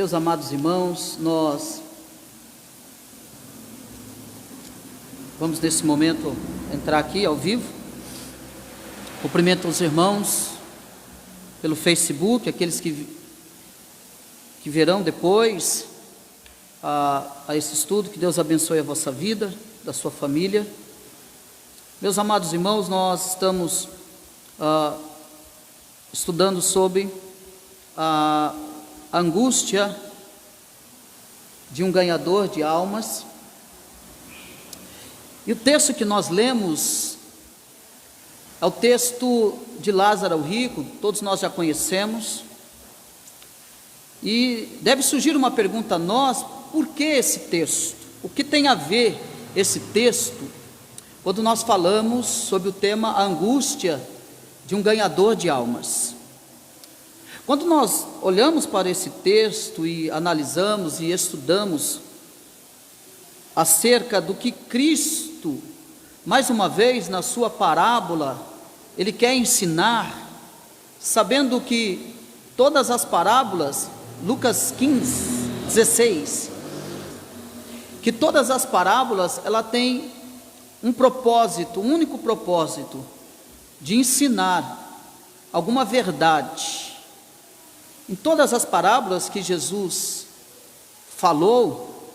Meus amados irmãos, nós vamos nesse momento entrar aqui ao vivo. Cumprimento os irmãos pelo Facebook, aqueles que verão depois a esse estudo. Que Deus abençoe a vossa vida, da sua família. Meus amados irmãos, nós estamos estudando sobre a angústia de um ganhador de almas. E o texto que nós lemos é o texto de Lázaro o rico, todos nós já conhecemos. E deve surgir uma pergunta a nós: por que esse texto? O que tem a ver esse texto quando nós falamos sobre o tema a angústia de um ganhador de almas? Quando nós olhamos para esse texto e analisamos e estudamos acerca do que Cristo, mais uma vez na sua parábola, Ele quer ensinar, sabendo que todas as parábolas, Lucas 15, 16, que todas as parábolas, ela tem um propósito, um único propósito, de ensinar alguma verdade. Em todas as parábolas que Jesus falou,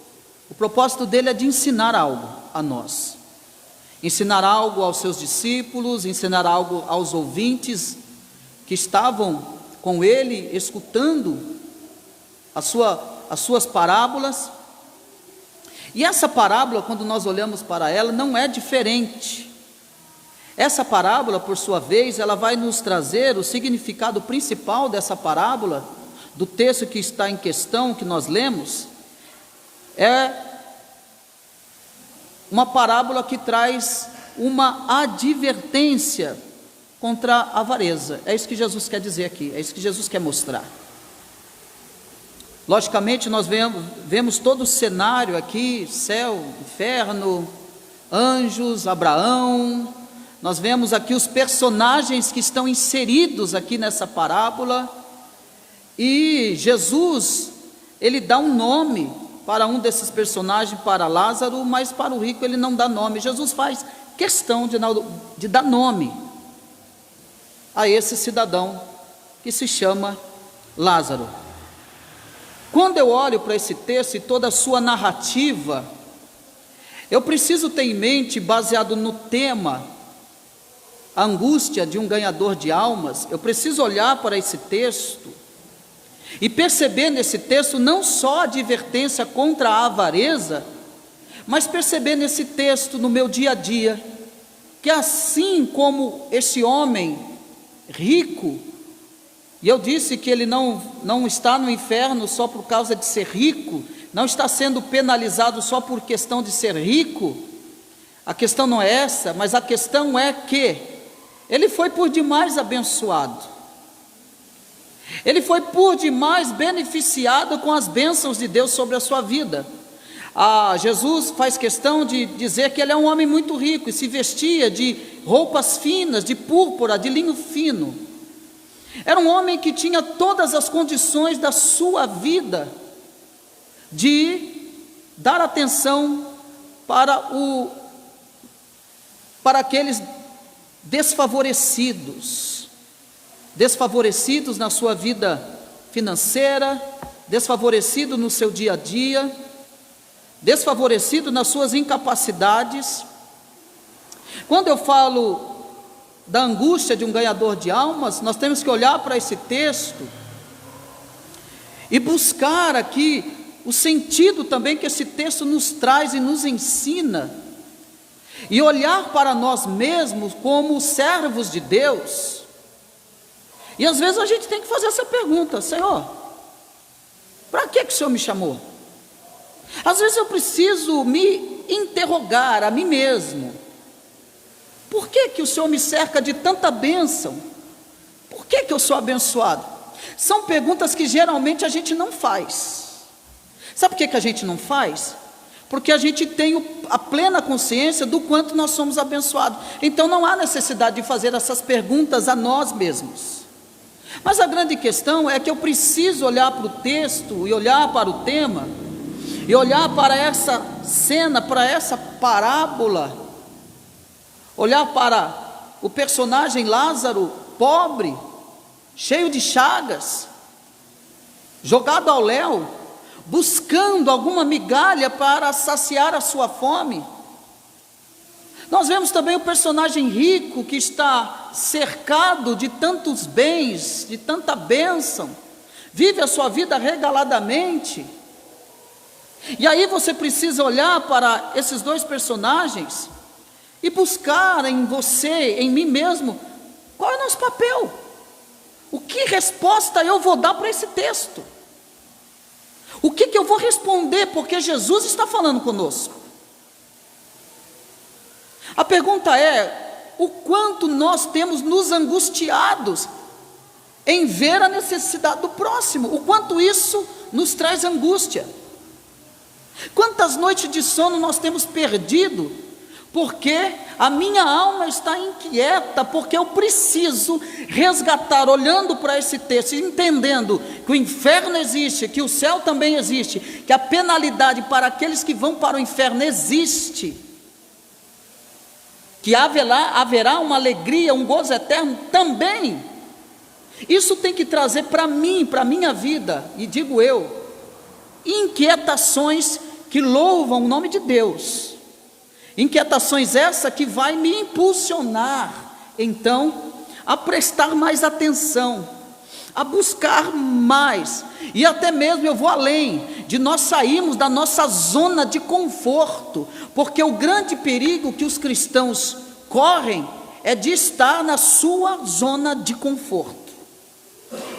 o propósito dele é de ensinar algo a nós. Ensinar algo aos seus discípulos, ensinar algo aos ouvintes que estavam com ele, escutando as suas parábolas. E essa parábola, quando nós olhamos para ela, não é diferente. Essa parábola, por sua vez, ela vai nos trazer o significado principal dessa parábola, do texto que está em questão, que nós lemos. É uma parábola que traz uma advertência contra a avareza. É isso que Jesus quer dizer aqui, é isso que Jesus quer mostrar. Logicamente, nós vemos todo o cenário aqui: céu, inferno, anjos, Abraão. Nós vemos aqui os personagens que estão inseridos aqui nessa parábola. E Jesus, ele dá um nome para um desses personagens, para Lázaro, mas para o rico ele não dá nome. Jesus faz questão de dar nome a esse cidadão que se chama Lázaro. Quando eu olho para esse texto e toda a sua narrativa, eu preciso ter em mente, baseado no tema, a angústia de um ganhador de almas, eu preciso olhar para esse texto e perceber nesse texto não só a advertência contra a avareza, mas perceber nesse texto, no meu dia a dia, que assim como esse homem rico, e eu disse que ele não está no inferno só por causa de ser rico, não está sendo penalizado só por questão de ser rico. A questão não é essa, mas a questão é que ele foi por demais abençoado, ele foi por demais beneficiado com as bênçãos de Deus sobre a sua vida. Jesus faz questão de dizer que ele é um homem muito rico e se vestia de roupas finas, de púrpura, de linho fino. Era um homem que tinha todas as condições da sua vida de dar atenção para aqueles desfavorecidos na sua vida financeira, desfavorecido no seu dia a dia, desfavorecido nas suas incapacidades. Quando eu falo da angústia de um ganhador de almas, nós temos que olhar para esse texto e buscar aqui o sentido também que esse texto nos traz e nos ensina, e olhar para nós mesmos como servos de Deus. E às vezes a gente tem que fazer essa pergunta: Senhor, para que o Senhor me chamou? Às vezes eu preciso me interrogar a mim mesmo: por que o Senhor me cerca de tanta bênção? Por que eu sou abençoado? São perguntas que geralmente a gente não faz. Sabe por que a gente não faz? Porque a gente tem a plena consciência do quanto nós somos abençoados. Então não há necessidade de fazer essas perguntas a nós mesmos. Mas a grande questão é que eu preciso olhar para o texto, e olhar para o tema, e olhar para essa cena, para essa parábola, olhar para o personagem Lázaro, pobre, cheio de chagas, jogado ao léu, buscando alguma migalha para saciar a sua fome. Nós vemos também o personagem rico que está cercado de tantos bens, de tanta bênção, vive a sua vida regaladamente. E aí você precisa olhar para esses dois personagens e buscar em você, em mim mesmo, qual é o nosso papel? O que resposta eu vou dar para esse texto? O que eu vou responder? Porque Jesus está falando conosco. A pergunta é: o quanto nós temos nos angustiados em ver a necessidade do próximo? O quanto isso nos traz angústia? Quantas noites de sono nós temos perdido, porque a minha alma está inquieta, porque eu preciso resgatar, olhando para esse texto, entendendo que o inferno existe, que o céu também existe, que a penalidade para aqueles que vão para o inferno existe, que haverá uma alegria, um gozo eterno também. Isso tem que trazer para mim, para a minha vida, e digo eu, inquietações que louvam o nome de Deus. Inquietações essa que vai me impulsionar, então, a prestar mais atenção, a buscar mais, e até mesmo eu vou além, de nós sairmos da nossa zona de conforto, porque o grande perigo que os cristãos correm é de estar na sua zona de conforto,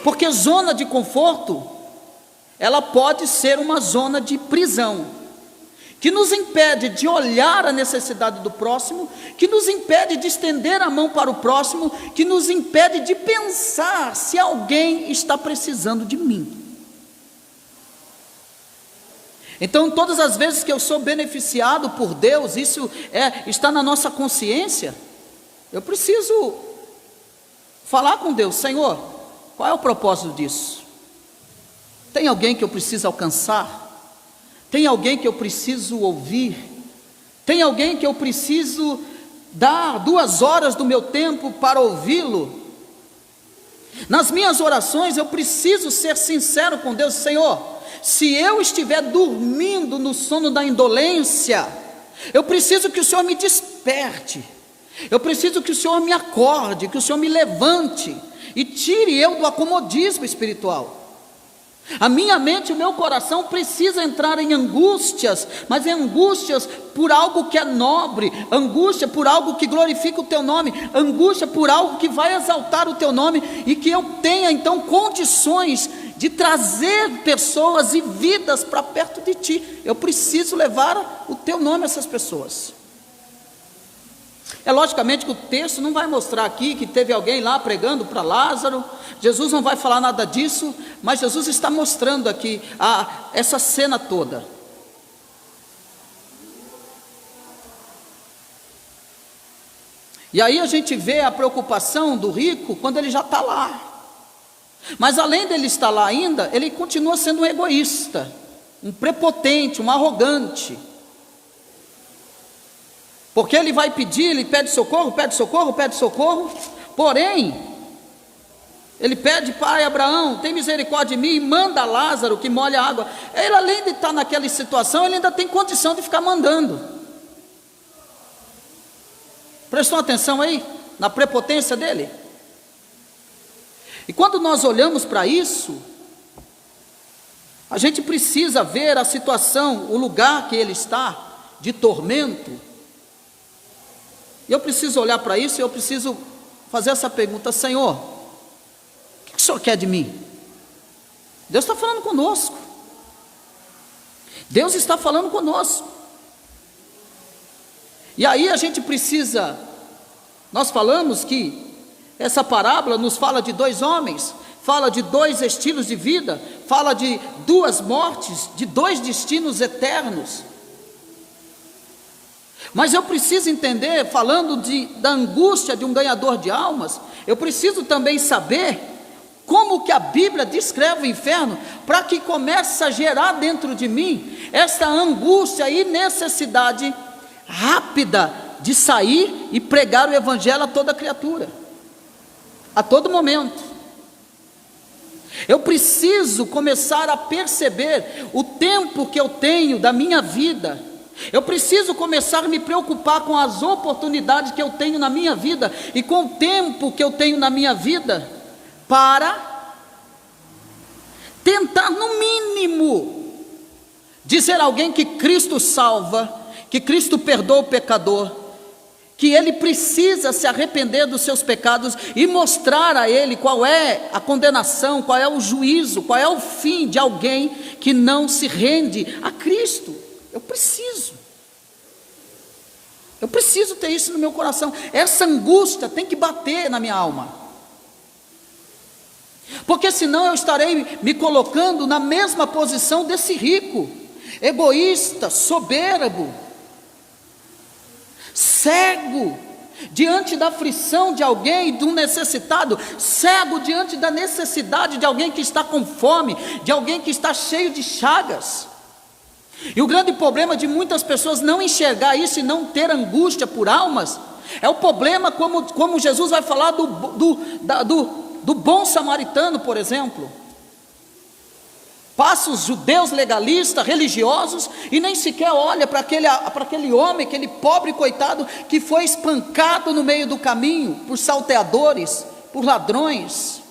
porque zona de conforto, ela pode ser uma zona de prisão, que nos impede de olhar a necessidade do próximo, que nos impede de estender a mão para o próximo, que nos impede de pensar se alguém está precisando de mim. Então, todas as vezes que eu sou beneficiado por Deus, isso está na nossa consciência, eu preciso falar com Deus: Senhor, qual é o propósito disso? Tem alguém que eu preciso alcançar? Tem alguém que eu preciso ouvir? Tem alguém que eu preciso dar 2 horas do meu tempo para ouvi-lo? Nas minhas orações eu preciso ser sincero com Deus: Senhor, se eu estiver dormindo no sono da indolência, eu preciso que o Senhor me desperte, eu preciso que o Senhor me acorde, que o Senhor me levante e tire eu do acomodismo espiritual. A minha mente e o meu coração precisam entrar em angústias, mas em angústias por algo que é nobre, angústia por algo que glorifica o teu nome, angústia por algo que vai exaltar o teu nome, e que eu tenha então condições de trazer pessoas e vidas para perto de ti. Eu preciso levar o teu nome a essas pessoas. É logicamente que o texto não vai mostrar aqui que teve alguém lá pregando para Lázaro. Jesus não vai falar nada disso, mas Jesus está mostrando aqui essa cena toda. E aí a gente vê a preocupação do rico quando ele já está lá. Mas além dele estar lá ainda, ele continua sendo um egoísta, um prepotente, um arrogante. Porque ele vai pedir, ele pede socorro, pede socorro, pede socorro, porém, ele pede: Pai Abraão, tem misericórdia de mim e manda Lázaro que molhe a água. Ele, além de estar naquela situação, ele ainda tem condição de ficar mandando. Prestou atenção aí, na prepotência dele? E quando nós olhamos para isso, a gente precisa ver a situação, o lugar que ele está, de tormento. E eu preciso olhar para isso e eu preciso fazer essa pergunta: Senhor, o que o Senhor quer de mim? Deus está falando conosco. Deus está falando conosco. E aí a gente precisa, nós falamos que essa parábola nos fala de 2 homens, fala de 2 estilos de vida, fala de 2 mortes, de 2 destinos eternos. Mas eu preciso entender, falando da angústia de um ganhador de almas, eu preciso também saber como que a Bíblia descreve o inferno, para que comece a gerar dentro de mim essa angústia e necessidade rápida de sair e pregar o Evangelho a toda criatura, a todo momento. Eu preciso começar a perceber o tempo que eu tenho da minha vida. Eu preciso começar a me preocupar com as oportunidades que eu tenho na minha vida e com o tempo que eu tenho na minha vida, para tentar, no mínimo, dizer a alguém que Cristo salva, que Cristo perdoa o pecador, que ele precisa se arrepender dos seus pecados e mostrar a ele qual é a condenação, qual é o juízo, qual é o fim de alguém que não se rende a Cristo. Eu preciso ter isso no meu coração. Essa angústia tem que bater na minha alma, porque senão eu estarei me colocando na mesma posição desse rico, egoísta, soberbo, cego diante da aflição de alguém, de um necessitado, cego diante da necessidade de alguém que está com fome, de alguém que está cheio de chagas. E o grande problema de muitas pessoas não enxergar isso e não ter angústia por almas, é o problema como Jesus vai falar do bom samaritano, por exemplo. Passa os judeus legalistas, religiosos, e nem sequer olha para aquele homem, aquele pobre coitado, que foi espancado no meio do caminho, por salteadores, por ladrões.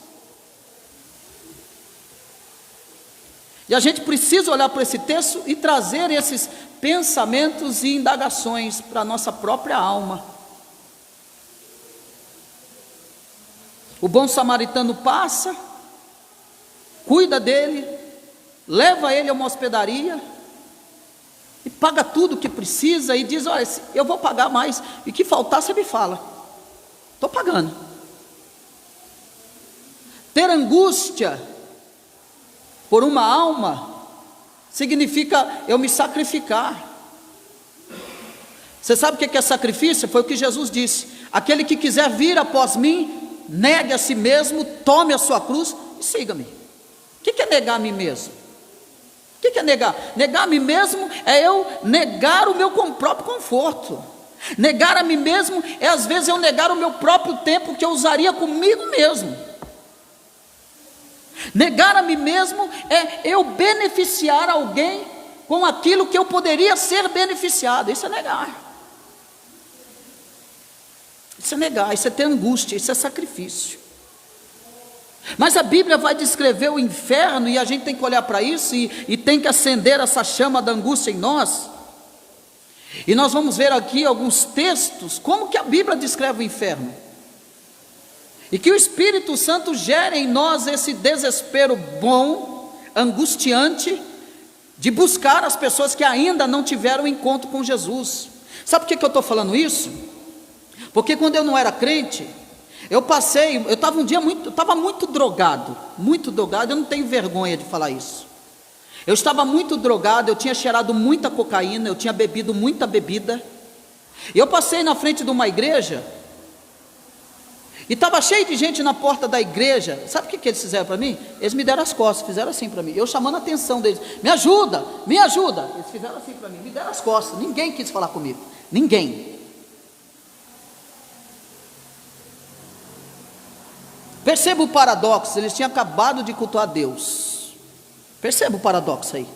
E a gente precisa olhar para esse texto e trazer esses pensamentos e indagações para a nossa própria alma. O bom samaritano passa, cuida dele, leva ele a uma hospedaria e paga tudo o que precisa e diz: olha, eu vou pagar mais, e que faltar você me fala, estou pagando. Ter angústia por uma alma significa eu me sacrificar. Você sabe o que é sacrifício? Foi o que Jesus disse: aquele que quiser vir após mim, negue a si mesmo, tome a sua cruz e siga-me. O que é negar a mim mesmo? O que é negar? Negar a mim mesmo é eu negar o meu próprio conforto. Negar a mim mesmo é às vezes eu negar o meu próprio tempo que eu usaria comigo mesmo. Negar a mim mesmo é eu beneficiar alguém com aquilo que eu poderia ser beneficiado. Isso é negar. Isso é negar, isso é ter angústia, isso é sacrifício. Mas a Bíblia vai descrever o inferno, e a gente tem que olhar para isso e tem que acender essa chama da angústia em nós. E nós vamos ver aqui alguns textos, como que a Bíblia descreve o inferno. E que o Espírito Santo gere em nós esse desespero bom, angustiante, de buscar as pessoas que ainda não tiveram encontro com Jesus. Sabe por que eu estou falando isso? Porque quando eu não era crente, eu estava muito drogado, eu não tenho vergonha de falar isso. Eu estava muito drogado, eu tinha cheirado muita cocaína, eu tinha bebido muita bebida. E eu passei na frente de uma igreja, e estava cheio de gente na porta da igreja. Sabe o que eles fizeram para mim? Eles me deram as costas, fizeram assim para mim, eu chamando a atenção deles: me ajuda, me ajuda. Eles fizeram assim para mim, me deram as costas, ninguém quis falar comigo, ninguém. Perceba o paradoxo, eles tinham acabado de cultuar Deus. Perceba o paradoxo aí.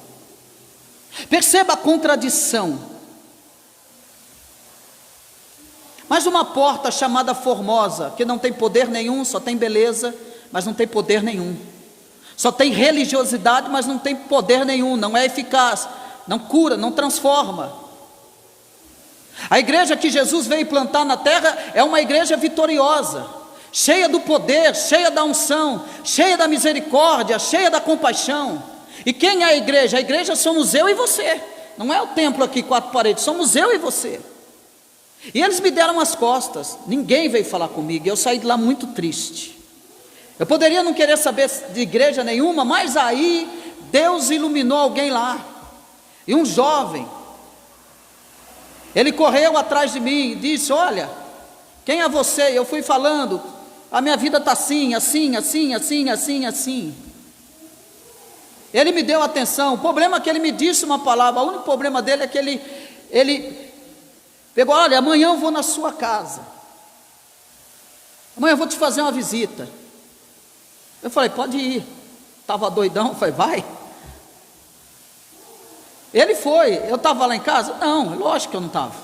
Perceba a contradição. Mas uma porta chamada Formosa, que não tem poder nenhum, só tem beleza, mas não tem poder nenhum. Só tem religiosidade, mas não tem poder nenhum, não é eficaz, não cura, não transforma. A igreja que Jesus veio plantar na terra é uma igreja vitoriosa, cheia do poder, cheia da unção, cheia da misericórdia, cheia da compaixão. E quem é a igreja? A igreja somos eu e você. Não é o templo aqui, 4 paredes, somos eu e você. E eles me deram as costas, ninguém veio falar comigo, e eu saí de lá muito triste. Eu poderia não querer saber de igreja nenhuma, mas aí Deus iluminou alguém lá, e um jovem, ele correu atrás de mim e disse: olha, quem é você? Eu fui falando, A minha vida está assim, assim, assim, assim, assim, assim. Ele me deu atenção. O problema é que ele me disse uma palavra. O único problema dele é que ele pegou: olha, amanhã eu vou na sua casa. Amanhã eu vou te fazer uma visita. Eu falei: pode ir. Estava doidão. Eu falei: vai. Ele foi. Eu estava lá em casa? Não, lógico que eu não estava.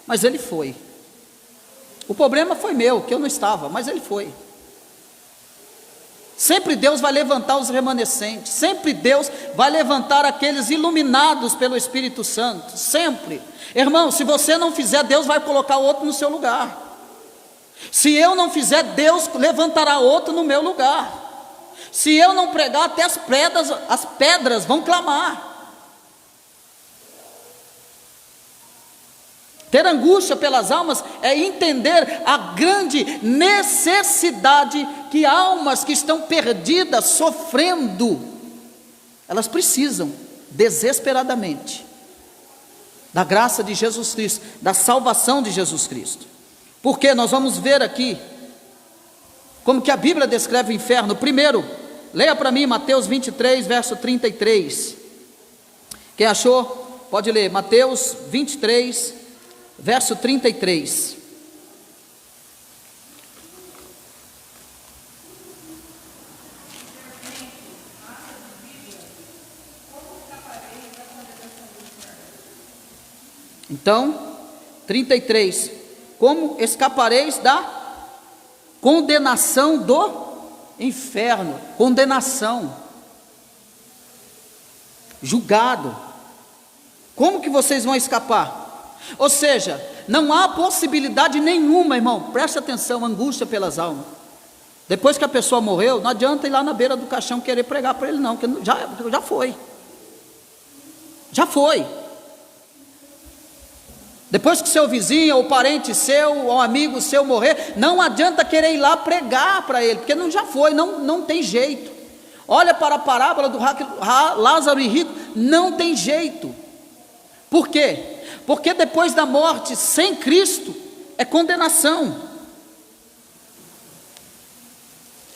Mas ele foi. O problema foi meu, que eu não estava, mas ele foi. Sempre Deus vai levantar os remanescentes, sempre Deus vai levantar aqueles iluminados pelo Espírito Santo, sempre. Irmão, se você não fizer, Deus vai colocar outro no seu lugar. Se eu não fizer, Deus levantará outro no meu lugar. Se eu não pregar, até as pedras vão clamar. Ter angústia pelas almas é entender a grande necessidade que almas que estão perdidas, sofrendo, elas precisam desesperadamente da graça de Jesus Cristo, da salvação de Jesus Cristo. Porque nós vamos ver aqui como que a Bíblia descreve o inferno. Primeiro, leia para mim Mateus 23, verso 33. Quem achou, pode ler. Mateus 23, verso 33. Então, 33. Como escapareis da condenação do inferno? Condenação. Julgado. Como que vocês vão escapar? Ou seja, não há possibilidade nenhuma, irmão, preste atenção, angústia pelas almas. Depois que a pessoa morreu, não adianta ir lá na beira do caixão querer pregar para ele não, porque já foi. Já foi. Depois que seu vizinho, ou parente seu, ou amigo seu morrer, não adianta querer ir lá pregar para ele, porque já foi, não tem jeito. Olha para a parábola do Lázaro e rico, não tem jeito. Por quê? Porque depois da morte, sem Cristo, é condenação.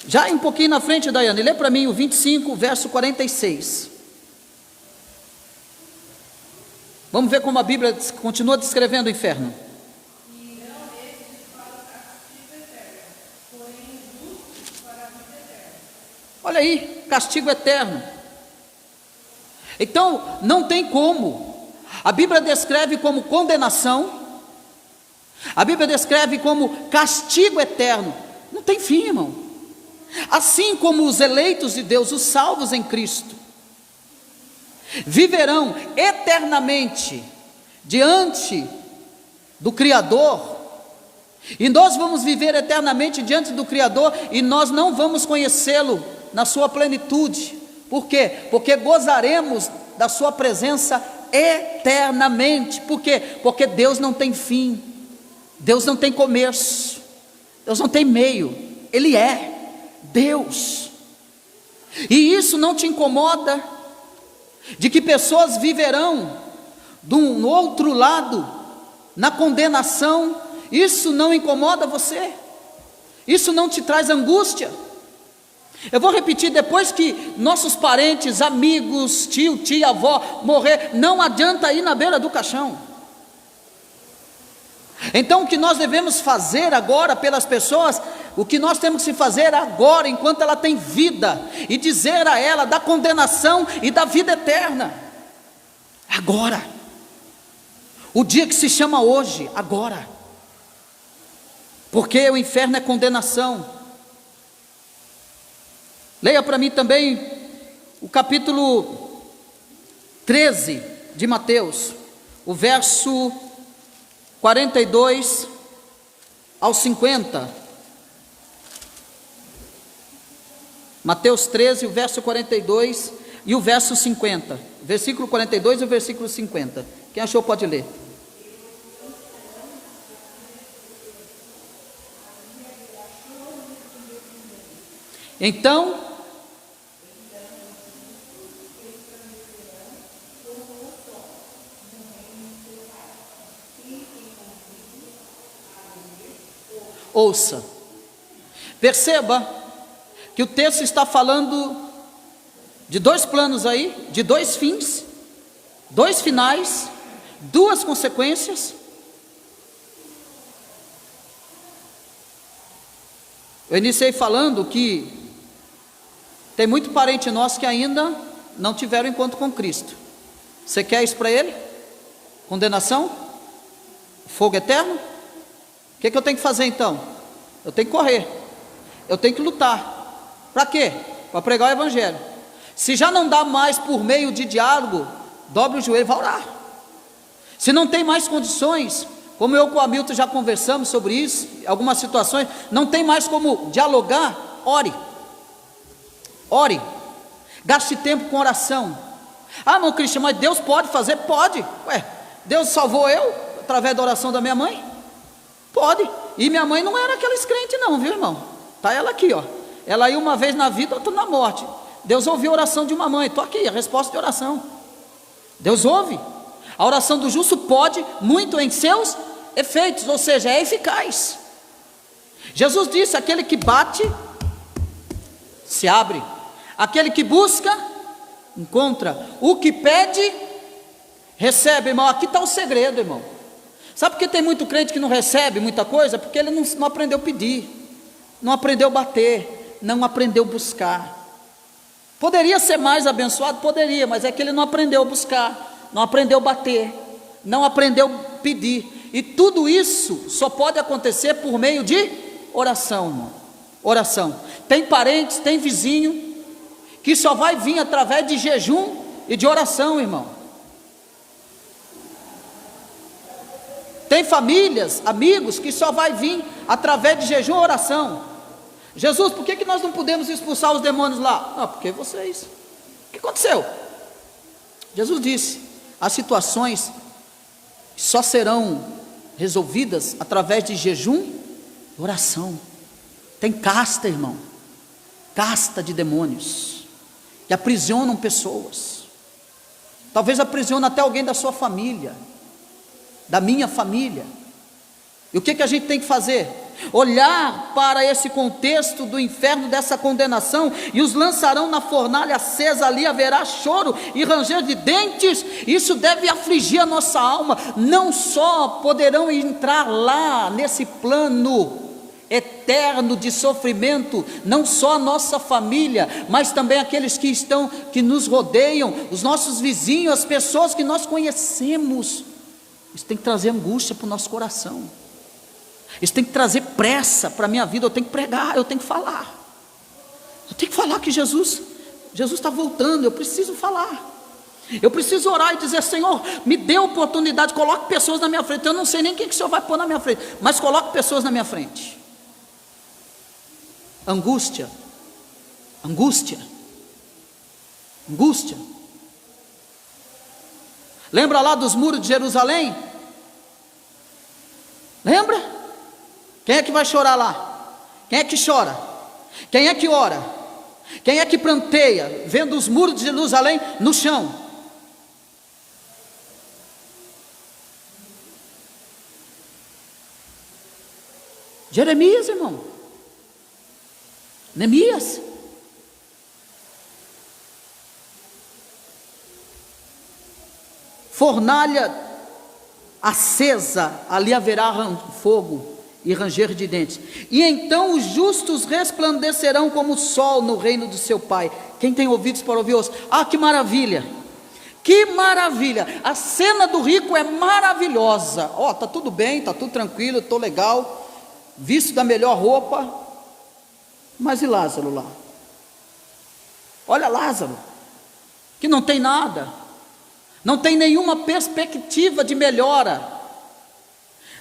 Já um pouquinho na frente, Daiane, lê para mim o 25, verso 46. Vamos ver como a Bíblia continua descrevendo o inferno. Olha aí, castigo eterno. Então, não tem como. A Bíblia descreve como condenação, a Bíblia descreve como castigo eterno. Não tem fim, irmão. Assim como os eleitos de Deus, os salvos em Cristo, viverão eternamente diante do Criador, e nós vamos viver eternamente diante do Criador, e nós não vamos conhecê-lo na sua plenitude. Por quê? Porque gozaremos da sua presença eternamente. Por quê? Porque Deus não tem fim, Deus não tem começo, Deus não tem meio, Ele é Deus. E isso não te incomoda, de que pessoas viverão de um outro lado, na condenação? Isso não incomoda você? Isso não te traz angústia? Eu vou repetir: depois que nossos parentes, amigos, tio, tia, avó morrer, não adianta ir na beira do caixão. Então o que nós devemos fazer agora pelas pessoas, o que nós temos que fazer agora, enquanto ela tem vida, e dizer a ela da condenação e da vida eterna. Agora. O dia que se chama hoje, agora. Porque o inferno é condenação. Leia para mim também o capítulo 13 de Mateus, o verso 42 ao 50. Mateus 13, o verso 42 e o verso 50. Versículo 42 e o versículo 50. Quem achou pode ler. Então, ouça, Perceba que o texto está falando de dois planos aí, de dois fins, dois finais, duas consequências. Eu iniciei falando que tem muito parente nosso que ainda não tiveram encontro com Cristo. Você quer isso para ele? Condenação? Fogo eterno? O que eu tenho que fazer então? Eu tenho que correr, eu tenho que lutar. Para quê? Para pregar o evangelho. Se já não dá mais por meio de diálogo, dobre o joelho e vá orar. Se não tem mais condições, como eu com o Hamilton já conversamos sobre isso, algumas situações, não tem mais como dialogar, ore. Ore. Gaste tempo com oração. Ah, irmão Cristian, mas Deus pode fazer? Pode. Ué, Deus salvou eu através da oração da minha mãe? Pode. E minha mãe não era aquela crente não, viu, irmão? Tá ela aqui, ó. Ela ia uma vez na vida, outra na morte. Deus ouviu a oração de uma mãe. Estou aqui, a resposta de oração. Deus ouve. A oração do justo pode muito em seus efeitos, ou seja, é eficaz. Jesus disse: aquele que bate, se abre. Aquele que busca, encontra. O que pede, recebe, irmão. Aqui está o segredo, irmão. Sabe por que tem muito crente que não recebe muita coisa? Porque ele não aprendeu a pedir, não aprendeu a bater, não aprendeu a buscar. Poderia ser mais abençoado? Poderia, mas é que ele não aprendeu a buscar, não aprendeu a bater, não aprendeu a pedir. E tudo isso só pode acontecer por meio de oração, irmão. Oração. Tem parentes, tem vizinho, que só vai vir através de jejum e de oração, irmão. Tem famílias, amigos, que só vai vir através de jejum e oração. Jesus, por que nós não podemos expulsar os demônios lá? Não, porque vocês. O que aconteceu? Jesus disse: as situações só serão resolvidas através de jejum e oração. Tem casta, irmão, casta de demônios que aprisionam pessoas. Talvez aprisione até alguém da sua família, da minha família. E o que a gente tem que fazer? Olhar para esse contexto do inferno, dessa condenação, e os lançarão na fornalha acesa, ali haverá choro e ranger de dentes. Isso deve afligir a nossa alma. Não só poderão entrar lá nesse plano eterno de sofrimento, não só a nossa família, mas também aqueles que nos rodeiam, os nossos vizinhos, as pessoas que nós conhecemos. Isso tem que trazer angústia para o nosso coração. Isso tem que trazer pressa para a minha vida. Eu tenho que pregar, eu tenho que falar. Eu tenho que falar que Jesus está voltando. Eu preciso falar. Eu preciso orar e dizer: Senhor, me dê a oportunidade, coloque pessoas na minha frente. Eu não sei nem quem que o Senhor vai pôr na minha frente, mas coloque pessoas na minha frente. Angústia, angústia, angústia. Lembra lá dos muros de Jerusalém? Lembra? Quem é que vai chorar lá? Quem é que chora? Quem é que ora? Quem é que pranteia, vendo os muros de Jerusalém no chão? Jeremias, irmão. Neemias. Fornalha acesa, ali haverá fogo e ranger de dentes. E então os justos resplandecerão como o sol no reino do seu Pai. Quem tem ouvidos para ouvir, ouça. Ah, que maravilha! Que maravilha! A cena do rico é maravilhosa. Ó, tá tudo bem, tá tudo tranquilo, estou legal, visto da melhor roupa. Mas e Lázaro lá? Olha Lázaro, que não tem nada, não tem nenhuma perspectiva de melhora,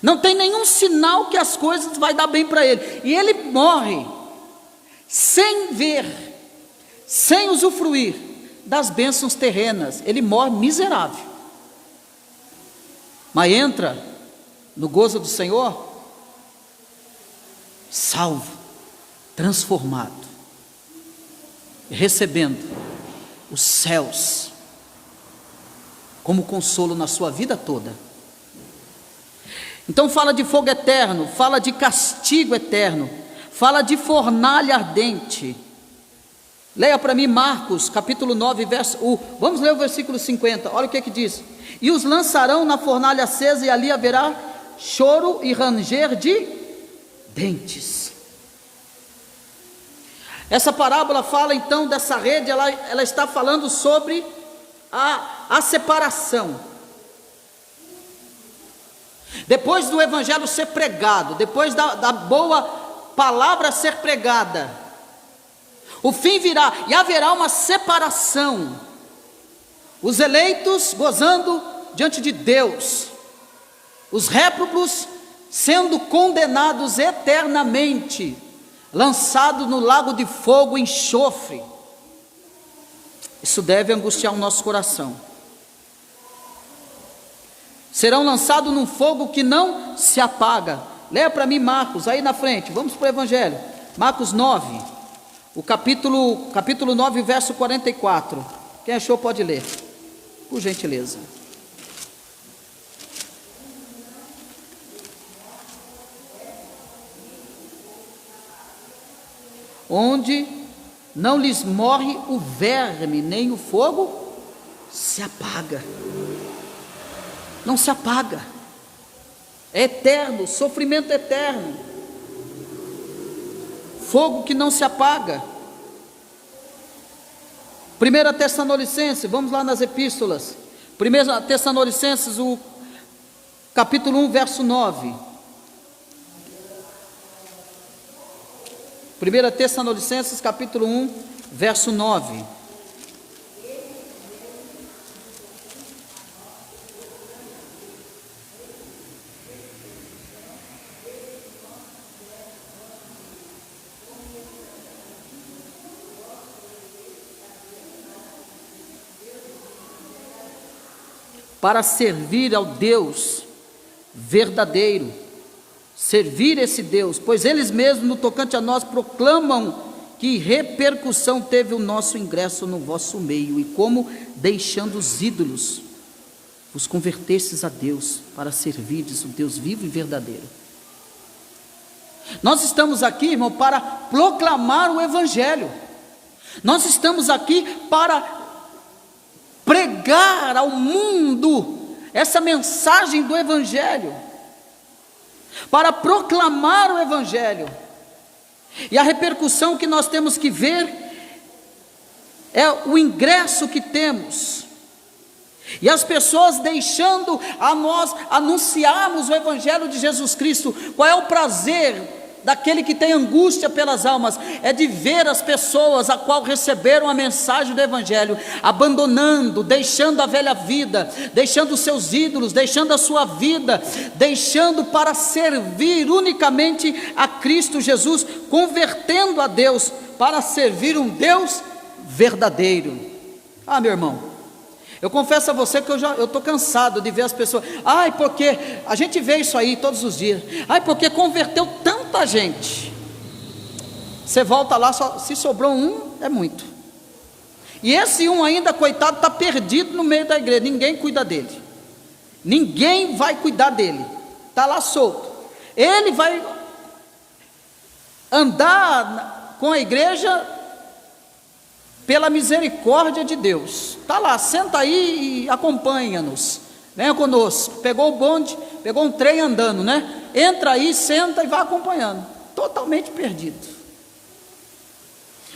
não tem nenhum sinal que as coisas vai dar bem para ele, e ele morre sem ver, sem usufruir das bênçãos terrenas. Ele morre miserável, mas entra no gozo do Senhor, salvo, transformado, recebendo os céus como consolo na sua vida toda. Então fala de fogo eterno, fala de castigo eterno, fala de fornalha ardente. Leia para mim Marcos, capítulo 9, verso 1. Vamos ler o versículo 50. Olha o que diz: e os lançarão na fornalha acesa, e ali haverá choro e ranger de dentes. Essa parábola fala então dessa rede, ela está falando sobre a separação. Depois do evangelho ser pregado, depois da boa palavra ser pregada, o fim virá e haverá uma separação. Os eleitos gozando diante de Deus, os réprobos sendo condenados eternamente, lançados no lago de fogo e enxofre. Isso deve angustiar o nosso coração. Serão lançados num fogo que não se apaga. Leia para mim Marcos, aí na frente, vamos para o Evangelho. Marcos 9, o capítulo 9, verso 44. Quem achou pode ler, por gentileza. Onde não lhes morre o verme, nem o fogo se apaga. Não se apaga. É eterno, sofrimento eterno. Fogo que não se apaga. 1 Tessalonicenses, vamos lá nas epístolas. 1 Tessalonicenses, o capítulo 1, verso 9. 1 Tessalonicenses, capítulo 1, verso 9. Para servir ao Deus verdadeiro, servir esse Deus, pois eles mesmos, no tocante a nós, proclamam que repercussão teve o nosso ingresso no vosso meio, e como, deixando os ídolos, vos convertestes a Deus, para servirdes o Deus vivo e verdadeiro. Nós estamos aqui, irmão, para proclamar o Evangelho. Nós estamos aqui para pregar ao mundo essa mensagem do Evangelho, para proclamar o Evangelho. E a repercussão que nós temos que ver é o ingresso que temos, e as pessoas deixando a nós anunciarmos o Evangelho de Jesus Cristo. Qual é o prazer daquele que tem angústia pelas almas? É de ver as pessoas a qual receberam a mensagem do Evangelho, abandonando, deixando a velha vida, deixando os seus ídolos, deixando a sua vida, deixando para servir unicamente a Cristo Jesus, convertendo a Deus para servir um Deus verdadeiro. Ah, meu irmão, eu confesso a você que eu estou cansado de ver as pessoas, porque a gente vê isso aí todos os dias, porque converteu tanta gente. Você volta lá, se sobrou um, é muito. E esse um ainda, coitado, está perdido no meio da igreja, ninguém cuida dele, ninguém vai cuidar dele, está lá solto. Ele vai andar com a igreja pela misericórdia de Deus. Está lá, senta aí e acompanha-nos, venha conosco. Pegou o bonde, pegou um trem andando, né? Entra aí, senta e vai acompanhando, totalmente perdido.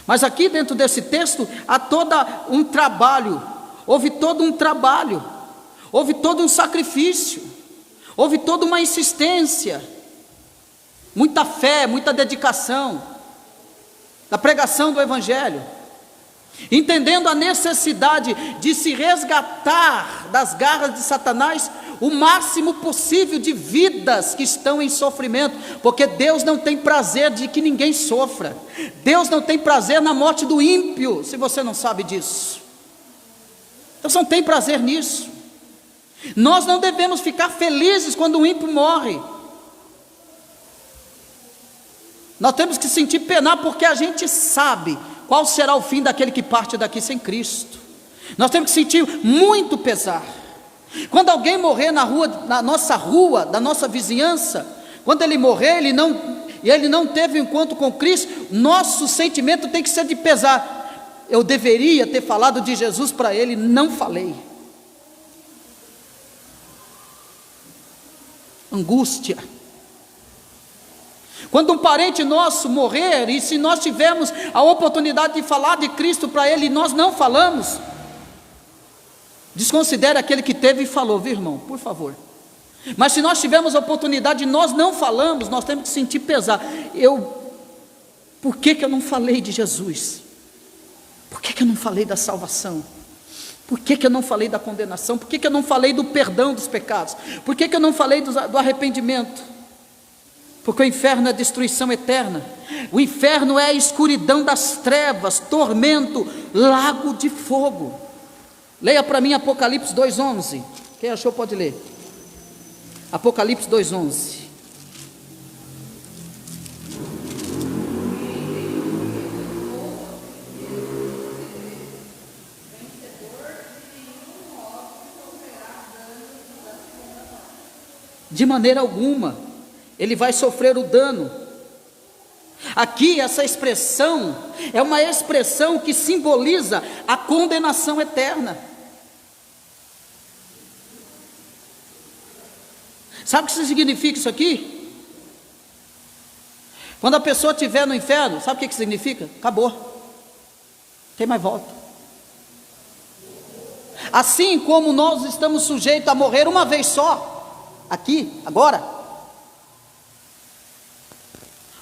Mas aqui dentro desse texto há todo um trabalho, houve todo um trabalho, houve todo um sacrifício, houve toda uma insistência, muita fé, muita dedicação da pregação do Evangelho, entendendo a necessidade de se resgatar das garras de Satanás o máximo possível de vidas que estão em sofrimento, porque Deus não tem prazer de que ninguém sofra. Deus não tem prazer na morte do ímpio, se você não sabe disso. Deus não tem prazer nisso. Nós não devemos ficar felizes quando um ímpio morre. Nós temos que sentir penar, porque a gente sabe qual será o fim daquele que parte daqui sem Cristo. Nós temos que sentir muito pesar. Quando alguém morrer na nossa rua, da nossa vizinhança, quando ele morrer, e ele não teve um encontro com Cristo, nosso sentimento tem que ser de pesar. Eu deveria ter falado de Jesus para ele, não falei. Angústia. Quando um parente nosso morrer, e se nós tivermos a oportunidade de falar de Cristo para ele, e nós não falamos, desconsidere aquele que teve e falou, viu, irmão, por favor. Mas se nós tivermos a oportunidade e nós não falamos, nós temos que sentir pesar. Por que eu não falei de Jesus? Por que eu não falei da salvação? Por que eu não falei da condenação? Por que eu não falei do perdão dos pecados? Por que eu não falei do arrependimento? Porque o inferno é destruição eterna. O inferno é a escuridão das trevas, tormento, lago de fogo. Leia para mim Apocalipse 2:11. Quem achou pode ler. Apocalipse 2:11. De maneira alguma ele vai sofrer o dano. Aqui essa expressão é uma expressão que simboliza a condenação eterna. Sabe o que significa isso aqui? Quando a pessoa estiver no inferno, sabe o que significa? Acabou, não tem mais volta. Assim como nós estamos sujeitos a morrer uma vez só, aqui, agora,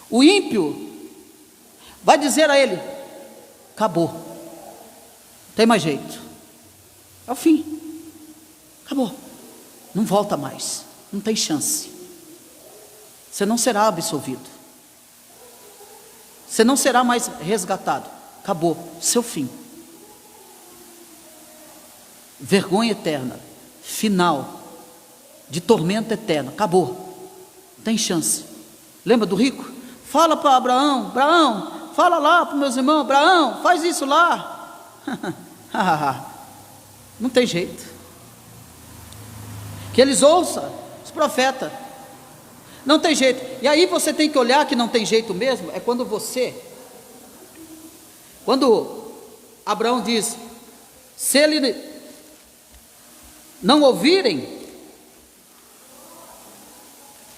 o ímpio vai dizer a ele, acabou, não tem mais jeito, é o fim, acabou, não volta mais, não tem chance, você não será absolvido, você não será mais resgatado, acabou, seu fim, vergonha eterna, final, de tormento eterno, acabou, não tem chance. Lembra do rico? Fala para Abraão, Abraão, fala lá para meus irmãos, Abraão, faz isso lá. Não tem jeito. Que eles ouçam os profetas. Não tem jeito. E aí você tem que olhar que não tem jeito mesmo, é quando Abraão diz, se ele não ouvirem,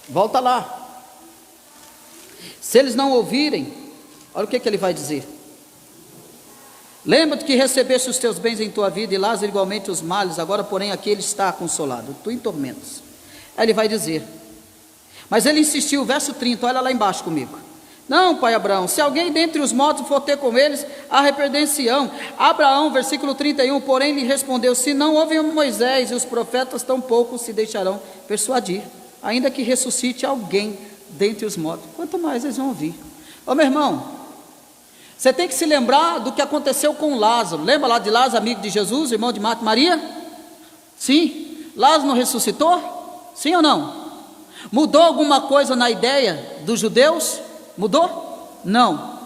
volta lá. Se eles não ouvirem, olha o que ele vai dizer. Lembra-te que recebeste os teus bens em tua vida, e Lázaro igualmente os males, agora porém aqui ele está consolado, tu em tormentos. Aí ele vai dizer, mas ele insistiu, verso 30, olha lá embaixo comigo. Não, pai Abraão, se alguém dentre os mortos for ter com eles, arrepender-se-ão. Abraão, versículo 31, porém lhe respondeu, se não ouvem Moisés e os profetas, tampouco se deixarão persuadir, ainda que ressuscite alguém dentre os mortos, quanto mais eles vão ouvir. Ô meu irmão, você tem que se lembrar do que aconteceu com Lázaro. Lembra lá de Lázaro, amigo de Jesus, irmão de Marta e Maria? Sim. Lázaro não ressuscitou? Sim ou não? Mudou alguma coisa na ideia dos judeus? Mudou? Não.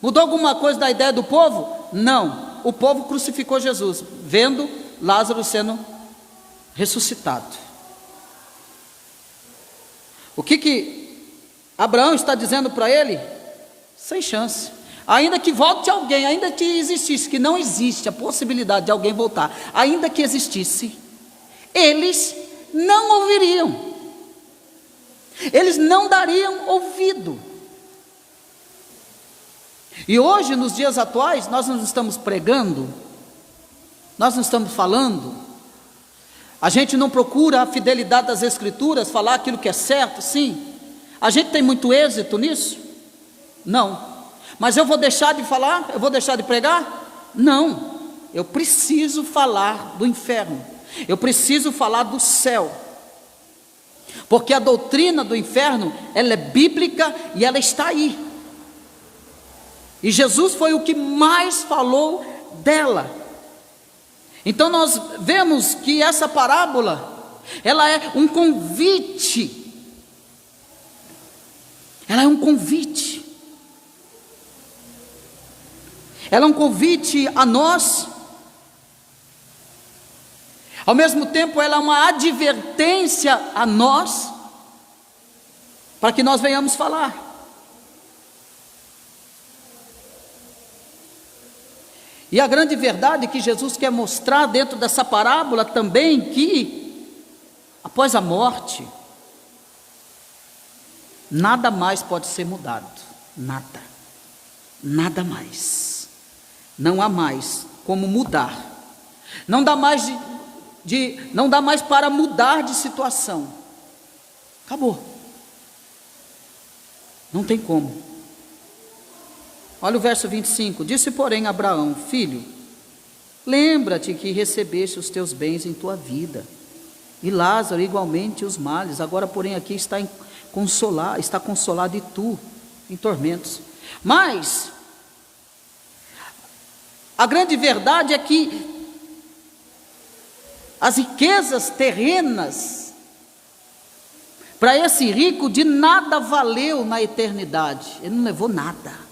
Mudou alguma coisa na ideia do povo? Não. O povo crucificou Jesus, vendo Lázaro sendo ressuscitado. O que Abraão está dizendo para ele? Sem chance. Ainda que volte alguém, ainda que existisse, que não existe a possibilidade de alguém voltar, ainda que existisse, eles não ouviriam, eles não dariam ouvido. E hoje, nos dias atuais, nós não estamos pregando, nós não estamos falando, a gente não procura a fidelidade das Escrituras, falar aquilo que é certo, sim. A gente tem muito êxito nisso? Não. Mas eu vou deixar de falar? Eu vou deixar de pregar? Não. Eu preciso falar do inferno. Eu preciso falar do céu. Porque a doutrina do inferno, ela é bíblica e ela está aí. E Jesus foi o que mais falou dela. Então nós vemos que essa parábola, ela é um convite. Ela é um convite. Ela é um convite a nós. Ao mesmo tempo, ela é uma advertência a nós, para que nós venhamos falar. E a grande verdade que Jesus quer mostrar dentro dessa parábola também, que após a morte, nada mais pode ser mudado, nada mais, não há mais como mudar, não dá mais não dá mais para mudar de situação, acabou, não tem como. Olha o verso 25, disse porém Abraão: filho, lembra-te que recebeste os teus bens em tua vida, e Lázaro igualmente os males, agora porém aqui está consolado e tu em tormentos. Mas a grande verdade é que as riquezas terrenas para esse rico de nada valeu na eternidade, ele não levou nada.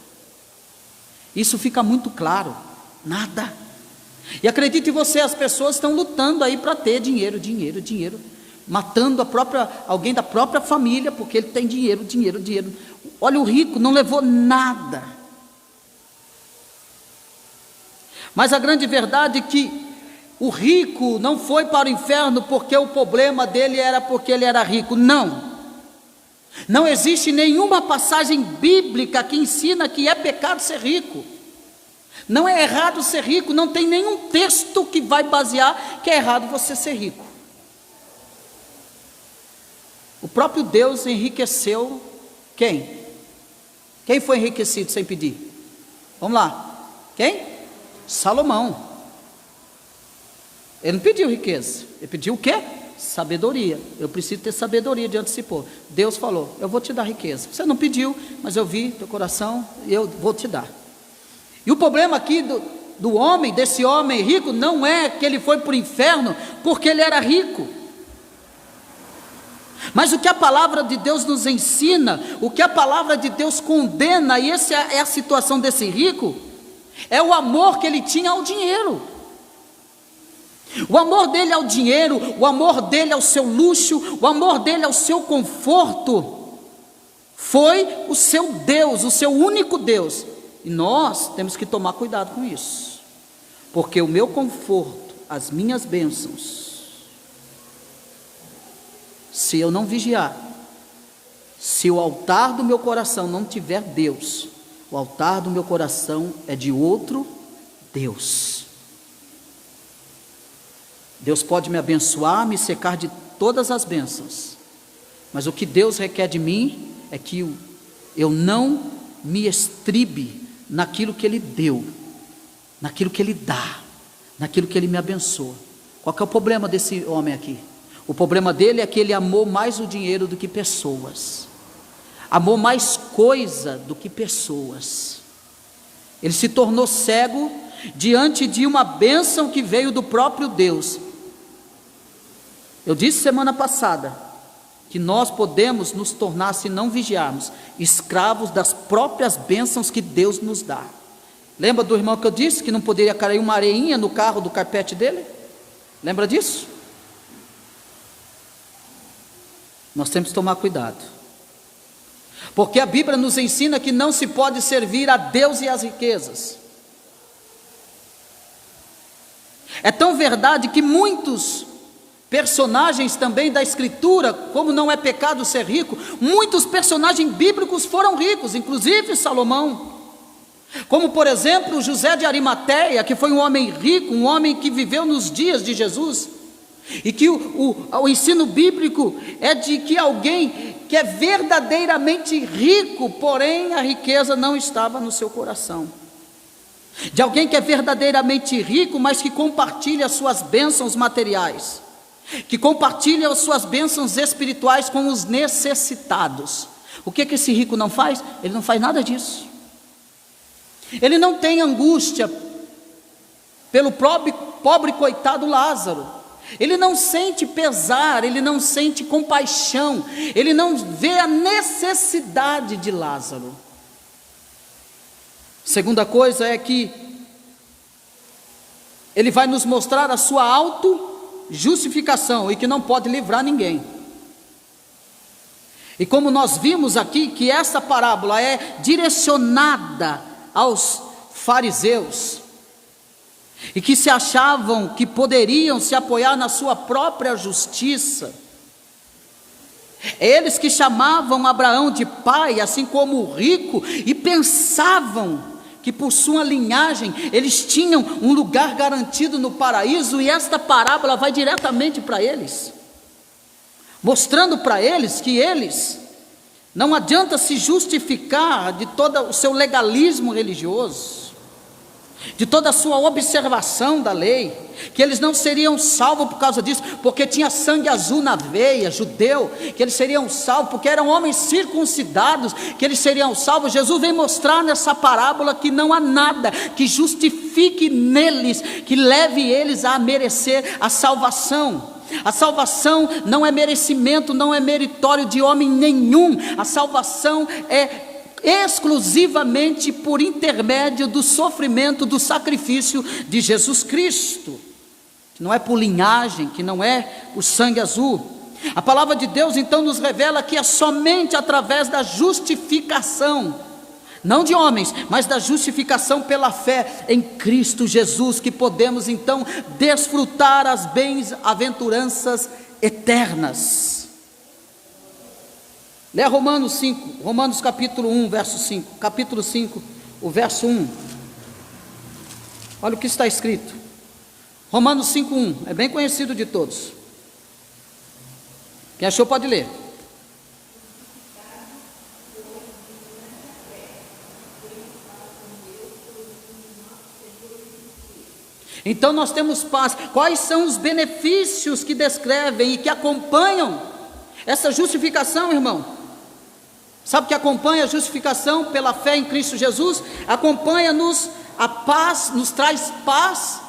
Isso fica muito claro, nada. E acredite você, as pessoas estão lutando aí para ter dinheiro, matando alguém da própria família, porque ele tem dinheiro. Olha, o rico não levou nada. Mas a grande verdade é que o rico não foi para o inferno porque o problema dele era porque ele era rico, não existe nenhuma passagem bíblica que ensina que é pecado ser rico, não é errado ser rico, não tem nenhum texto que vai basear que é errado você ser rico. O próprio Deus enriqueceu quem? Quem foi enriquecido sem pedir? Vamos lá, quem? Salomão. Ele não pediu riqueza, ele pediu o quê? Sabedoria. Eu preciso ter sabedoria de antecipar. Deus falou: eu vou te dar riqueza. Você não pediu, mas eu vi teu coração e eu vou te dar. E o problema aqui do homem, desse homem rico, não é que ele foi para o inferno porque ele era rico. Mas o que a palavra de Deus nos ensina, o que a palavra de Deus condena, e essa é a situação desse rico, é o amor que ele tinha ao dinheiro. O amor dele ao dinheiro, o amor dele ao seu luxo, o amor dele ao seu conforto, foi o seu Deus, o seu único Deus. E nós temos que tomar cuidado com isso, porque o meu conforto, as minhas bênçãos, se eu não vigiar, se o altar do meu coração não tiver Deus, o altar do meu coração é de outro Deus. Deus pode me abençoar, me cercar de todas as bênçãos, mas o que Deus requer de mim é que eu não me estribe naquilo que Ele deu, naquilo que Ele dá, naquilo que Ele me abençoa. Qual que é o problema desse homem aqui? O problema dele é que ele amou mais o dinheiro do que pessoas, amou mais coisa do que pessoas. Ele se tornou cego diante de uma bênção que veio do próprio Deus. Eu disse semana passada que nós podemos nos tornar, se não vigiarmos, escravos das próprias bênçãos que Deus nos dá. Lembra do irmão que eu disse que não poderia cair uma areinha no carro do carpete dele? Lembra disso? Nós temos que tomar cuidado, porque a Bíblia nos ensina que não se pode servir a Deus e as riquezas. É tão verdade que muitos personagens também da Escritura, como não é pecado ser rico, muitos personagens bíblicos foram ricos, inclusive Salomão, como por exemplo José de Arimateia, que foi um homem rico, um homem que viveu nos dias de Jesus, e que o ensino bíblico é de que alguém que é verdadeiramente rico, porém a riqueza não estava no seu coração, de alguém que é verdadeiramente rico, mas que compartilha as suas bênçãos materiais, que compartilha as suas bênçãos espirituais com os necessitados. O que esse rico não faz? Ele não faz nada disso. Ele não tem angústia pelo pobre coitado Lázaro. Ele não sente pesar, ele não sente compaixão, ele não vê a necessidade de Lázaro. Segunda coisa é que ele vai nos mostrar a sua auto-justificação e que não pode livrar ninguém. E como nós vimos aqui que essa parábola é direcionada aos fariseus, e que se achavam que poderiam se apoiar na sua própria justiça. Eles que chamavam Abraão de pai, assim como o rico, e pensavam que por sua linhagem eles tinham um lugar garantido no paraíso, e esta parábola vai diretamente para eles, mostrando para eles que eles não adianta se justificar de todo o seu legalismo religioso, de toda a sua observação da lei, que eles não seriam salvos por causa disso, porque tinha sangue azul na veia, judeu, que eles seriam salvos porque eram homens circuncidados, que eles seriam salvos. Jesus vem mostrar nessa parábola que não há nada que justifique neles, que leve eles a merecer a salvação. A salvação não é merecimento, não é meritório de homem nenhum. A salvação é exclusivamente por intermédio do sofrimento, do sacrifício de Jesus Cristo, que não é por linhagem, que não é por sangue azul. A palavra de Deus então nos revela que é somente através da justificação, não de homens, mas da justificação pela fé em Cristo Jesus, que podemos então desfrutar as bem-aventuranças eternas. Leia Romanos 5, Romanos capítulo 1, verso 5, capítulo 5, o verso 1. Olha o que está escrito. Romanos 5, 1, é bem conhecido de todos. Quem achou pode ler. Então nós temos paz. Quais são os benefícios que descrevem e que acompanham essa justificação, irmão? Sabe o que acompanha a justificação pela fé em Cristo Jesus? Acompanha-nos a paz, nos traz paz,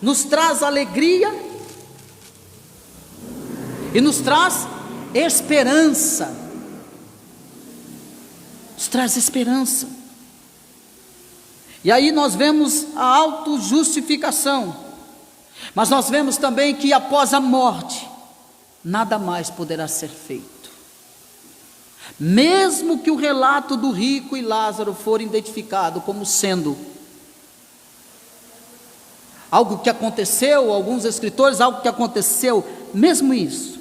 nos traz alegria e nos traz esperança. Nos traz esperança. E aí nós vemos a autojustificação, mas nós vemos também que após a morte, nada mais poderá ser feito. Mesmo que o relato do rico e Lázaro for identificado como sendo algo que aconteceu, alguns escritores, algo que aconteceu, mesmo isso,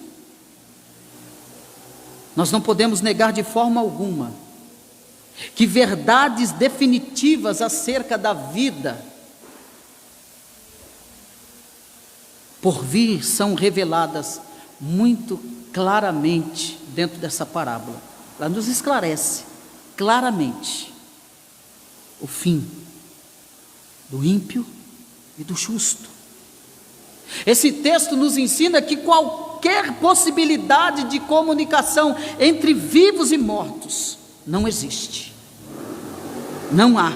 nós não podemos negar de forma alguma que verdades definitivas acerca da vida por vir são reveladas muito claramente dentro dessa parábola. Ela nos esclarece claramente o fim do ímpio e do justo. Esse texto nos ensina que qualquer possibilidade de comunicação entre vivos e mortos não existe. Não há.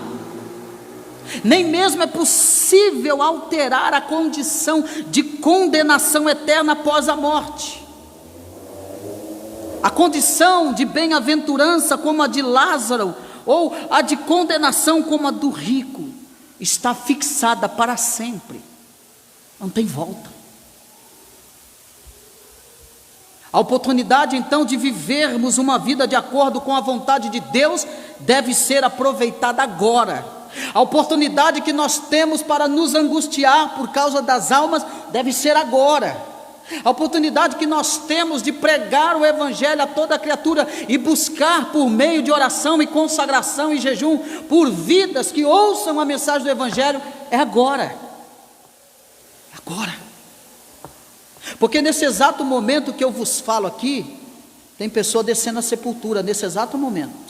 Nem mesmo é possível alterar a condição de condenação eterna após a morte. A condição de bem-aventurança como a de Lázaro, ou a de condenação como a do rico, está fixada para sempre, não tem volta. A oportunidade então de vivermos uma vida de acordo com a vontade de Deus deve ser aproveitada agora. A oportunidade que nós temos para nos angustiar por causa das almas deve ser agora. A oportunidade que nós temos de pregar o Evangelho a toda criatura e buscar por meio de oração e consagração e jejum por vidas que ouçam a mensagem do Evangelho é agora. Agora. Porque nesse exato momento que eu vos falo aqui, tem pessoa descendo a sepultura, nesse exato momento.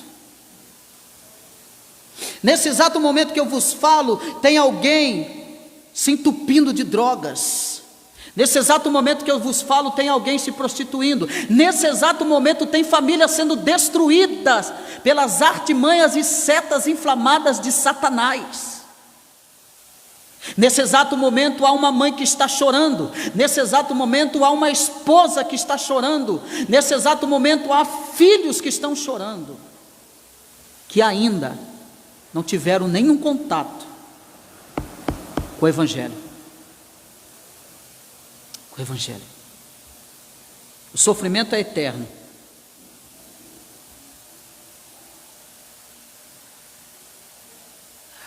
Nesse exato momento que eu vos falo, tem alguém se entupindo de drogas. Nesse exato momento que eu vos falo, tem alguém se prostituindo. Nesse exato momento tem famílias sendo destruídas pelas artimanhas e setas inflamadas de Satanás. Nesse exato momento há uma mãe que está chorando. Nesse exato momento há uma esposa que está chorando. Nesse exato momento há filhos que estão chorando, que ainda não tiveram nenhum contato com o Evangelho. O Evangelho. O sofrimento é eterno.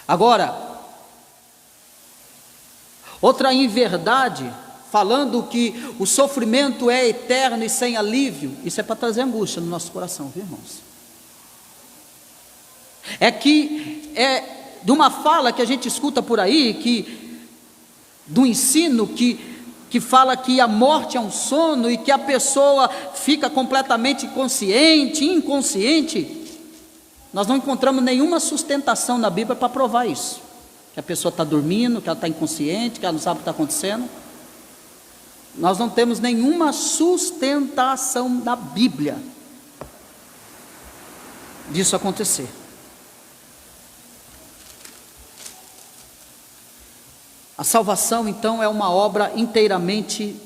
Agora, Outra inverdade, falando que o sofrimento é eterno e sem alívio, isso é para trazer angústia no nosso coração, viu, irmãos? É de uma fala que a gente escuta por aí, do ensino que fala que a morte é um sono e que a pessoa fica completamente inconsciente. Nós não encontramos nenhuma sustentação na Bíblia para provar isso, que a pessoa está dormindo, que ela está inconsciente, que ela não sabe o que está acontecendo. Nós não temos nenhuma sustentação na Bíblia disso acontecer. A salvação, então, é uma obra inteiramente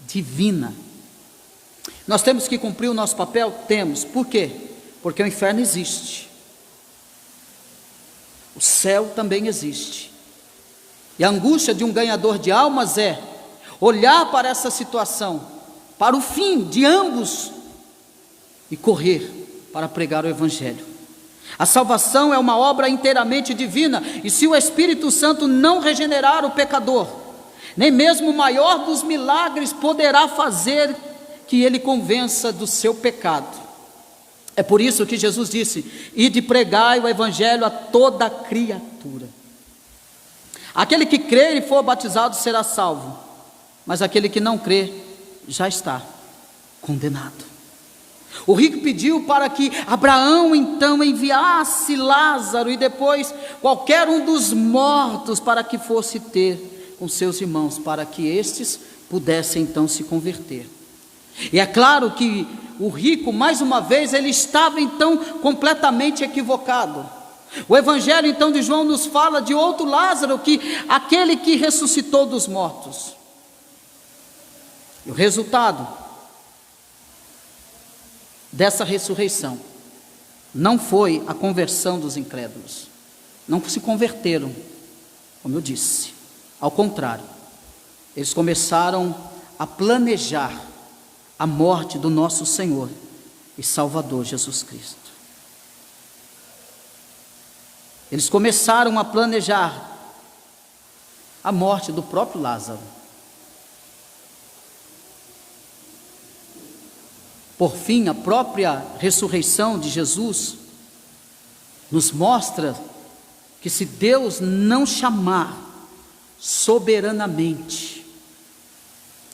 divina. Nós temos que cumprir o nosso papel? Temos. Por quê? Porque o inferno existe. O céu também existe. E a angústia de um ganhador de almas é olhar para essa situação, para o fim de ambos, e correr para pregar o Evangelho. A salvação é uma obra inteiramente divina, e se o Espírito Santo não regenerar o pecador, nem mesmo o maior dos milagres poderá fazer que ele convença do seu pecado. É por isso que Jesus disse: ide pregai o Evangelho a toda criatura. Aquele que crer e for batizado será salvo, mas aquele que não crer já está condenado. O rico pediu para que Abraão então enviasse Lázaro e depois qualquer um dos mortos para que fosse ter com seus irmãos, para que estes pudessem então se converter. E é claro que o rico, mais uma vez, ele estava então completamente equivocado. O Evangelho então de João nos fala de outro Lázaro, aquele que ressuscitou dos mortos. E o resultado dessa ressurreição não foi a conversão dos incrédulos. Não se converteram, como eu disse. Ao contrário, eles começaram a planejar a morte do nosso Senhor e Salvador Jesus Cristo. Eles começaram a planejar a morte do próprio Lázaro. Por fim, a própria ressurreição de Jesus nos mostra que se Deus não chamar soberanamente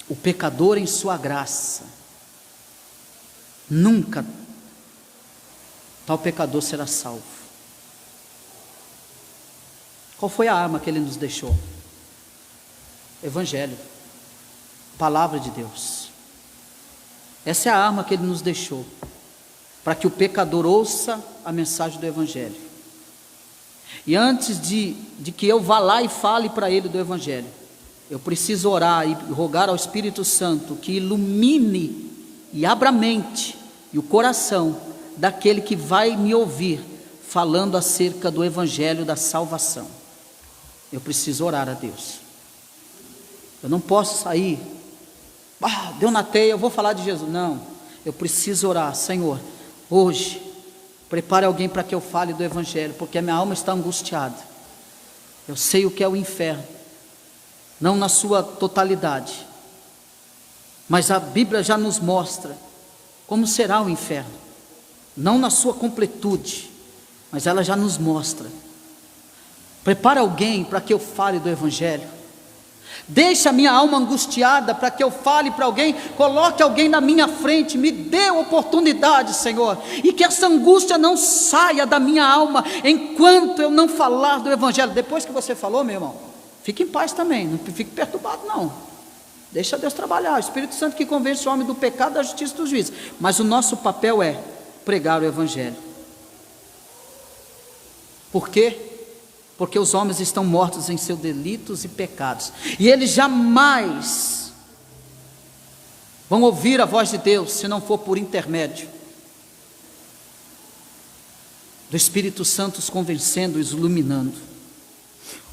o pecador em sua graça, nunca tal pecador será salvo. Qual foi a arma que ele nos deixou? Evangelho, palavra de Deus. Essa é a arma que ele nos deixou, para que o pecador ouça a mensagem do Evangelho. E antes de que eu vá lá e fale para ele do Evangelho, eu preciso orar e rogar ao Espírito Santo que ilumine e abra a mente e o coração daquele que vai me ouvir falando acerca do Evangelho da salvação. Eu preciso orar a Deus. Eu não posso sair, deu na teia, eu vou falar de Jesus. Não, eu preciso orar: Senhor, hoje, prepare alguém para que eu fale do Evangelho, porque a minha alma está angustiada. Eu sei o que é o inferno, não na sua totalidade, mas a Bíblia já nos mostra como será o inferno, não na sua completude, mas ela já nos mostra. Prepare alguém para que eu fale do Evangelho. Deixa a minha alma angustiada para que eu fale para alguém. Coloque alguém na minha frente, me dê oportunidade, Senhor, e que essa angústia não saia da minha alma enquanto eu não falar do Evangelho. Depois que você falou, meu irmão, fique em paz também, não fique perturbado não. Deixa Deus trabalhar, o Espírito Santo que convence o homem do pecado, da justiça e do juízo. Mas o nosso papel é pregar o Evangelho. Por quê? Porque os homens estão mortos em seus delitos e pecados, e eles jamais vão ouvir a voz de Deus, se não for por intermédio do Espírito Santo os convencendo, os iluminando.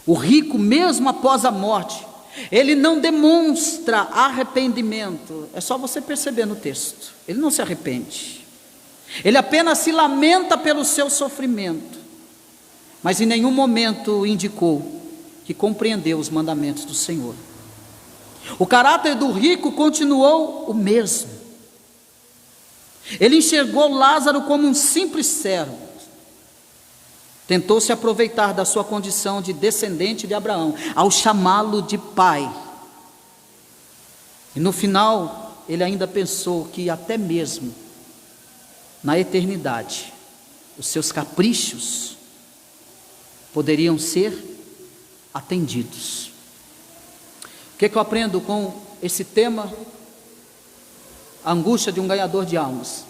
O rico, mesmo após a morte, ele não demonstra arrependimento. É só você perceber no texto, ele não se arrepende, ele apenas se lamenta pelo seu sofrimento, mas em nenhum momento indicou que compreendeu os mandamentos do Senhor. O caráter do rico continuou o mesmo. Ele enxergou Lázaro como um simples servo. Tentou se aproveitar da sua condição de descendente de Abraão, ao chamá-lo de pai. E no final, ele ainda pensou que até mesmo na eternidade, os seus caprichos poderiam ser atendidos. O que eu aprendo com esse tema? A angústia de um ganhador de almas.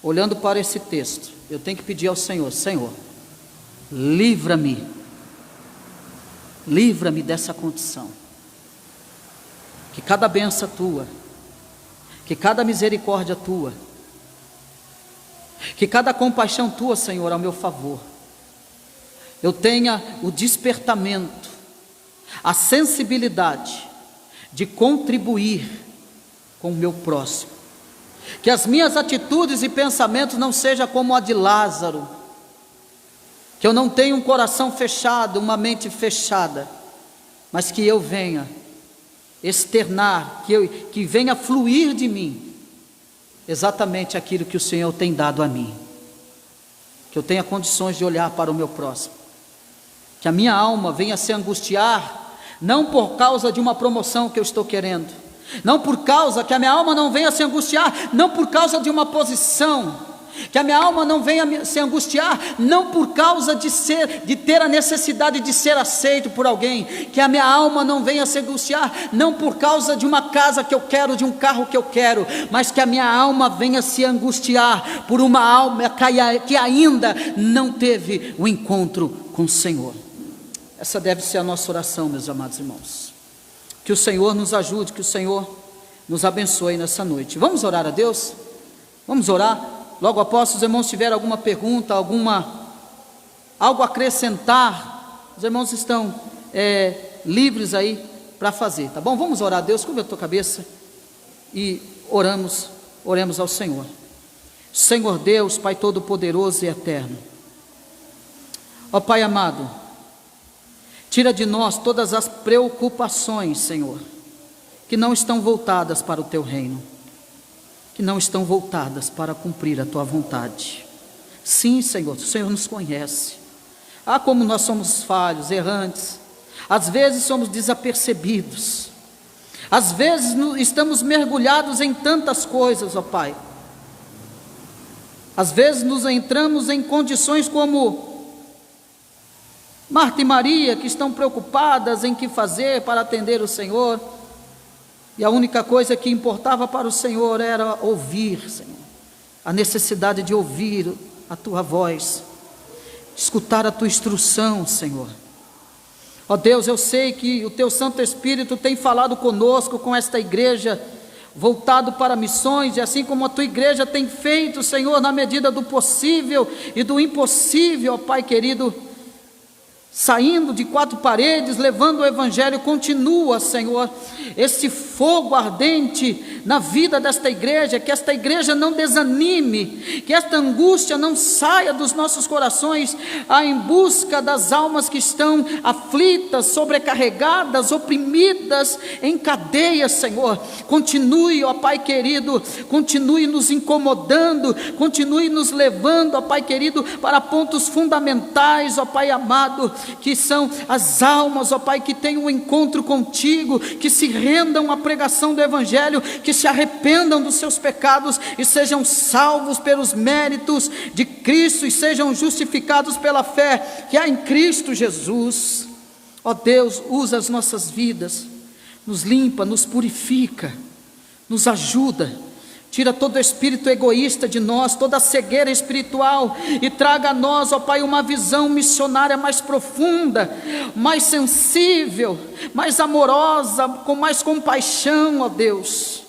Olhando para esse texto, eu tenho que pedir ao Senhor: Senhor, livra-me dessa condição. Que cada bênção tua, que cada misericórdia tua, que cada compaixão tua, Senhor, ao meu favor, eu tenha o despertamento, a sensibilidade de contribuir com o meu próximo. Que as minhas atitudes e pensamentos não sejam como a de Lázaro, que eu não tenha um coração fechado, uma mente fechada, mas que eu venha externar, que venha fluir de mim exatamente aquilo que o Senhor tem dado a mim. Que eu tenha condições de olhar para o meu próximo, que a minha alma venha se angustiar, não por causa de uma promoção que eu estou querendo, não por causa, que a minha alma não venha se angustiar, não por causa de uma posição, que a minha alma não venha se angustiar, não por causa de ter a necessidade de ser aceito por alguém, que a minha alma não venha se angustiar, não por causa de uma casa que eu quero, de um carro que eu quero, mas que a minha alma venha se angustiar por uma alma que ainda não teve o encontro com o Senhor. Essa deve ser a nossa oração, meus amados irmãos. Que o Senhor nos ajude, que o Senhor nos abençoe nessa noite. Vamos orar a Deus? Vamos orar? Logo após, se os irmãos tiverem alguma pergunta, algo a acrescentar, os irmãos estão livres aí para fazer, tá bom? Vamos orar a Deus, curva a tua cabeça e oremos ao Senhor. Senhor Deus, Pai Todo-Poderoso e Eterno, ó Pai amado, tira de nós todas as preocupações, Senhor, que não estão voltadas para o Teu reino, que não estão voltadas para cumprir a Tua vontade. Sim, Senhor, o Senhor nos conhece. Como nós somos falhos, errantes, às vezes somos desapercebidos, às vezes estamos mergulhados em tantas coisas, ó Pai. Às vezes nos entramos em condições como Marta e Maria, que estão preocupadas em que fazer para atender o Senhor, e a única coisa que importava para o Senhor era ouvir, Senhor, a necessidade de ouvir a Tua voz, escutar a Tua instrução, Senhor. Ó Deus, eu sei que o Teu Santo Espírito tem falado conosco, com esta igreja, voltado para missões, e assim como a Tua igreja tem feito, Senhor, na medida do possível e do impossível, ó Pai querido, saindo de quatro paredes, levando o Evangelho. Continua, Senhor, esse fogo ardente na vida desta igreja, que esta igreja não desanime, que esta angústia não saia dos nossos corações, em busca das almas que estão aflitas, sobrecarregadas, oprimidas, em cadeias, Senhor. Continue, ó Pai querido, continue nos incomodando, continue nos levando, ó Pai querido, para pontos fundamentais, ó Pai amado, que são as almas, ó Pai, que têm um encontro contigo, que se rendam à pregação do Evangelho, que se arrependam dos seus pecados e sejam salvos pelos méritos de Cristo e sejam justificados pela fé que há em Cristo Jesus. Ó Deus, usa as nossas vidas, nos limpa, nos purifica, nos ajuda. Tira todo espírito egoísta de nós, toda cegueira espiritual, e traga a nós, ó Pai, uma visão missionária mais profunda, mais sensível, mais amorosa, com mais compaixão, ó Deus.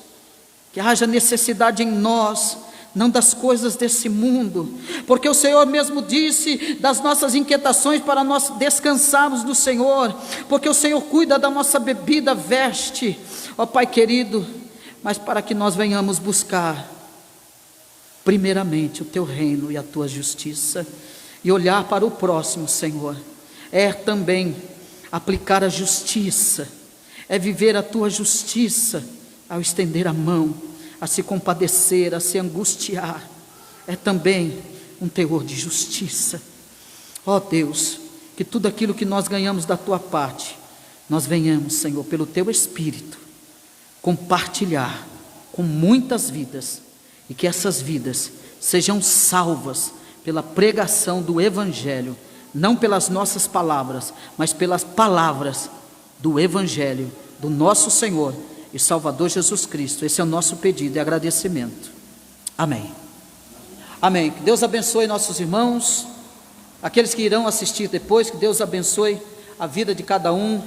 Que haja necessidade em nós, não das coisas desse mundo, porque o Senhor mesmo disse das nossas inquietações para nós descansarmos no Senhor, porque o Senhor cuida da nossa bebida, veste, ó Pai querido, mas para que nós venhamos buscar primeiramente o Teu reino e a Tua justiça, e olhar para o próximo, Senhor, também aplicar a justiça, é viver a tua justiça ao estender a mão, a se compadecer, a se angustiar. É também um teor de justiça. Ó Deus, que tudo aquilo que nós ganhamos da tua parte, nós venhamos, Senhor, pelo teu Espírito, compartilhar com muitas vidas, e que essas vidas sejam salvas pela pregação do Evangelho, não pelas nossas palavras, mas pelas palavras do Evangelho, do nosso Senhor e Salvador Jesus Cristo. Esse é o nosso pedido e agradecimento. Amém. Amém. Que Deus abençoe nossos irmãos, aqueles que irão assistir depois, que Deus abençoe a vida de cada um.